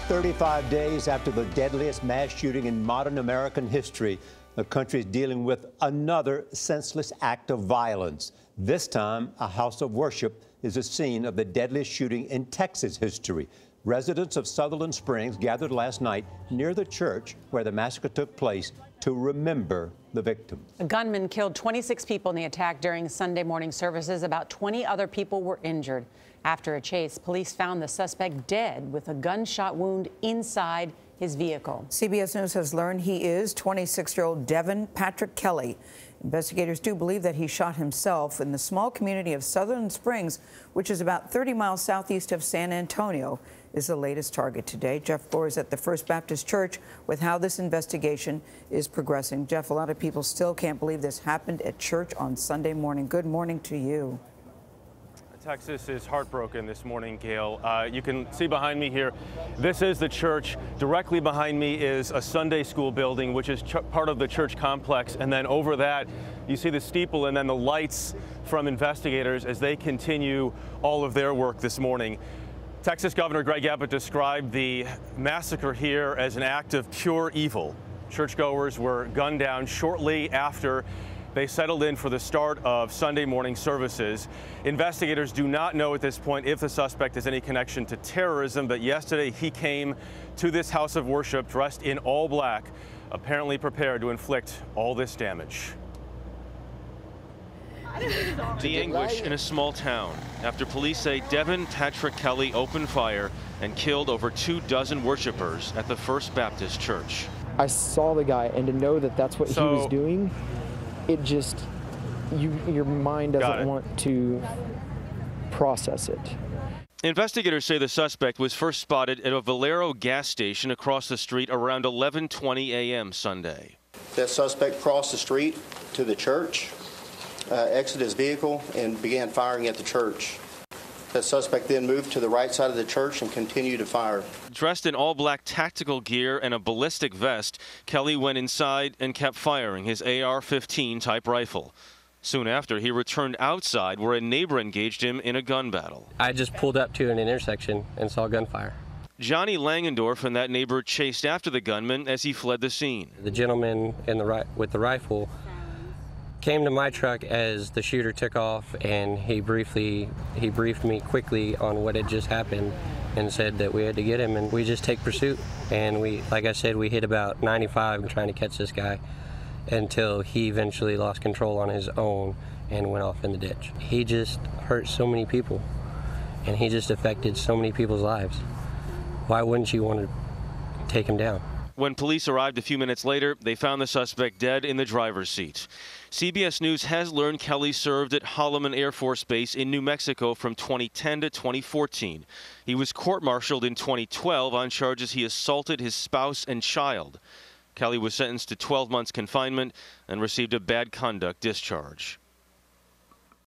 35 days after the deadliest mass shooting in modern American history, the country is dealing with another senseless act of violence. This time, a house of worship is the scene of the deadliest shooting in Texas history. Residents of Sutherland Springs gathered last night near the church where the massacre took place to remember the victims. A gunman killed 26 people in the attack during Sunday morning services. About 20 other people were injured. After a chase, police found the suspect dead with a gunshot wound inside his vehicle. CBS News has learned he is 26-year-old Patrick Kelley. Investigators do believe that he shot himself in the small community of Sutherland Springs, which is about 30 miles southeast of San Antonio, is the latest target today. Jeff Glor is at the First Baptist Church with how this investigation is progressing. Jeff, a lot of people still can't believe this happened at church on Sunday morning. Good morning to you. Texas is heartbroken this morning, Gayle. You can see behind me here, this is the church. Directly behind me is a Sunday school building, which is part of the church complex. And then over that, you see the steeple and then the lights from investigators as they continue all of their work this morning. Texas Governor Greg Abbott described the massacre here as an act of pure evil. Churchgoers were gunned down shortly after they settled in for the start of Sunday morning services. Investigators do not know at this point if the suspect has any connection to terrorism, but yesterday he came to this house of worship dressed in all black, apparently prepared to inflict all this damage. The anguish in a small town after police say Patrick Kelley opened fire and killed over 24 worshipers at the First Baptist Church. I saw the guy, and to know that that's what he was doing, it just, your mind doesn't want to process it. Investigators say the suspect was first spotted at a Valero gas station across the street around 11:20 a.m. Sunday. That suspect crossed the street to the church, exited his vehicle, and began firing at the church. That suspect then moved to the right side of the church and continued to fire. Dressed in all-black tactical gear and a ballistic vest, Kelley went inside and kept firing his AR-15 type rifle. Soon after, he returned outside where a neighbor engaged him in a gun battle. I just pulled up to an intersection and saw gunfire. Johnny Langendorf and that neighbor chased after the gunman as he fled the scene. The gentleman with the rifle came to my truck as the shooter took off, and he briefed me quickly on what had just happened and said that we had to get him, and we just take pursuit. And we, like I said, we hit about 95 trying to catch this guy until he eventually lost control on his own and went off in the ditch. He just hurt so many people, and he just affected so many people's lives. Why wouldn't you want to take him down? When police arrived a few minutes later, they found the suspect dead in the driver's seat. CBS News has learned Kelley served at Holloman Air Force Base in New Mexico from 2010 to 2014. He was court-martialed in 2012 on charges he assaulted his spouse and child. Kelley was sentenced to 12 months confinement and received a bad conduct discharge.